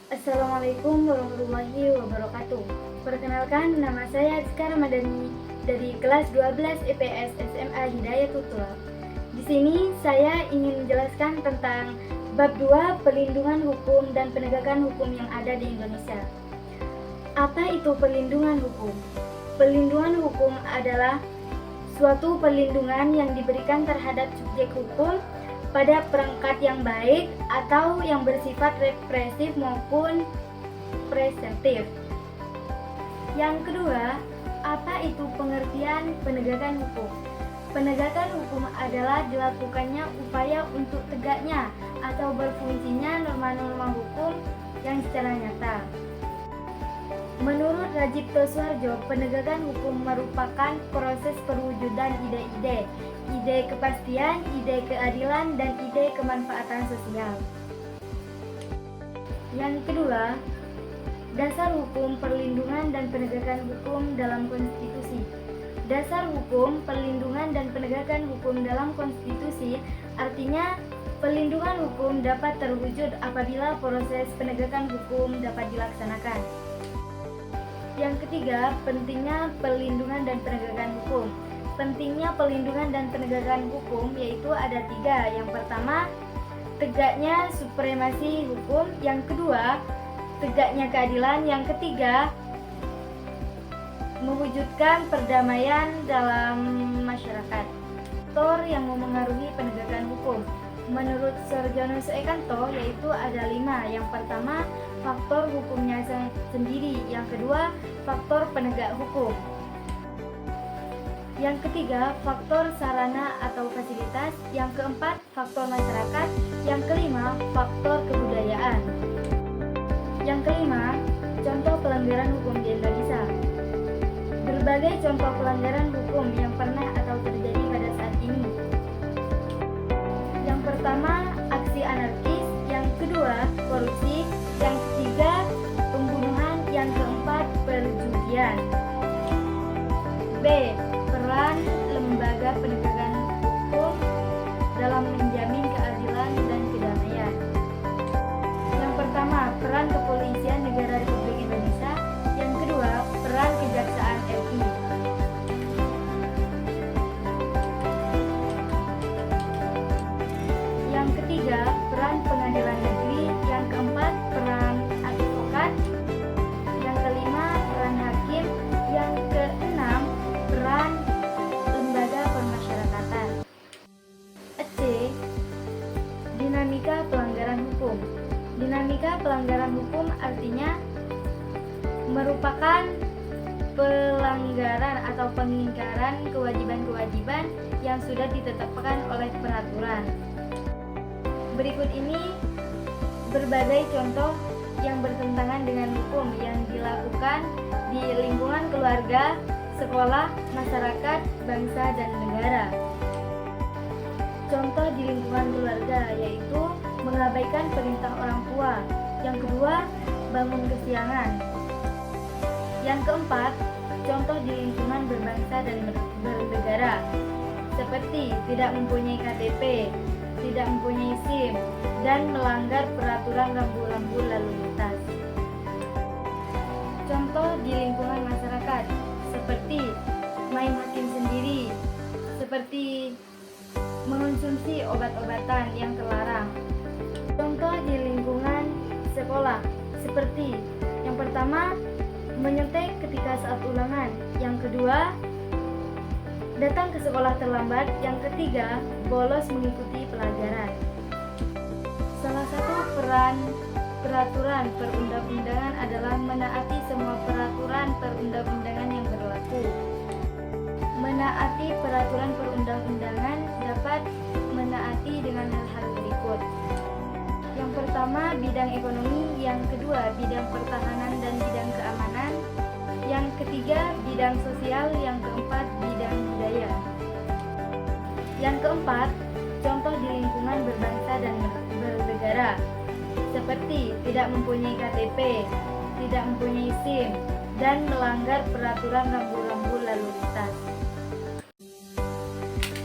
Assalamualaikum warahmatullahi wabarakatuh. Perkenalkan, nama saya Rizka Ramadhani dari kelas 12 IPS SMA Hidayatul Tulab. Di sini saya ingin menjelaskan tentang bab 2 perlindungan hukum dan penegakan hukum yang ada di Indonesia. Apa itu perlindungan hukum? Perlindungan hukum adalah suatu perlindungan yang diberikan terhadap subjek hukum pada perangkat yang baik atau yang bersifat represif maupun preventif. Yang kedua, apa itu pengertian penegakan hukum? Penegakan hukum adalah dilakukannya upaya untuk tegaknya atau berfungsinya norma-norma hukum yang secara nyata. Menurut Rajipto Suharjo, penegakan hukum merupakan proses perwujudan ide-ide, ide kepastian, ide keadilan, dan ide kemanfaatan sosial. Yang kedua, dasar hukum perlindungan dan penegakan hukum dalam konstitusi. Dasar hukum perlindungan dan penegakan hukum dalam konstitusi artinya perlindungan hukum dapat terwujud apabila proses penegakan hukum dapat dilaksanakan. Yang ketiga, pentingnya perlindungan dan penegakan hukum. Pentingnya perlindungan dan penegakan hukum yaitu ada 3. Yang pertama, tegaknya supremasi hukum. Yang kedua, tegaknya keadilan. Yang ketiga, mewujudkan perdamaian dalam masyarakat. Faktor yang memengaruhi penegakan hukum menurut Sarjono Suekanto yaitu ada 5. Yang pertama, faktor hukumnya sendiri. Yang kedua, faktor penegak hukum. Yang ketiga, faktor sarana atau fasilitas. Yang keempat, faktor masyarakat. Yang kelima, faktor kebudayaan. Yang kelima, contoh pelanggaran hukum di Indonesia. Berbagai contoh pelanggaran hukum yang pernah atau terjadi pada saat ini. Yang pertama, aksi anarkis. Yang kedua, korupsi. Yang ketiga, pembunuhan. Yang keempat, perjudian. B. Peran lembaga penegakan hukum dalam menjamin keadilan dan kedamaian. Yang pertama, peran Kepolisian Negara Republik Indonesia. Yang kedua, peran Kejaksaan RI. Yang ketiga, peran Pengadilan Negeri. Yang keempat, peran advokat. Yang kelima, peran hakim. Yang keenam, peran lembaga permasyarakatan. C. Dinamika pelanggaran hukum. Dinamika pelanggaran hukum artinya merupakan pelanggaran atau pengingkaran kewajiban-kewajiban yang sudah ditetapkan oleh peraturan. Berikut ini berbagai contoh yang bertentangan dengan hukum yang dilakukan di lingkungan keluarga, sekolah, masyarakat, bangsa, dan negara. Contoh di lingkungan keluarga yaitu mengabaikan perintah orang tua. Yang kedua, bangun kesiangan. Yang keempat, contoh di lingkungan berbangsa dan bernegara seperti tidak mempunyai KTP, tidak mempunyai SIM, dan melanggar peraturan rambu-rambu lalu lintas. Contoh di lingkungan masyarakat seperti main hakim sendiri, seperti mengonsumsi obat-obatan yang terlarang. Contoh di lingkungan sekolah seperti yang pertama, menyontek ketika saat ulangan. Yang kedua, datang ke sekolah terlambat. Yang ketiga, bolos mengikuti pelajaran. Salah satu peran peraturan perundang-undangan adalah menaati semua peraturan perundang-undangan yang berlaku. Menaati peraturan perundang-undangan dapat menaati dengan hal-hal berikut. Yang pertama, bidang ekonomi. Yang kedua, bidang pertahanan dan bidang keamanan. Yang ketiga, bidang sosial. Yang keempat, bidang budaya. Yang keempat, contoh di lingkungan berbangsa dan bernegara seperti tidak mempunyai KTP, tidak mempunyai SIM, dan melanggar peraturan rambu-rambu lalu lintas.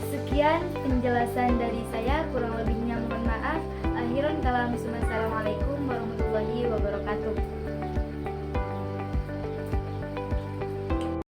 Sekian penjelasan dari saya, kurang lebihnya mohon maaf. Akhiran kalam, assalamualaikum warahmatullahi wabarakatuh. wabarakatuh.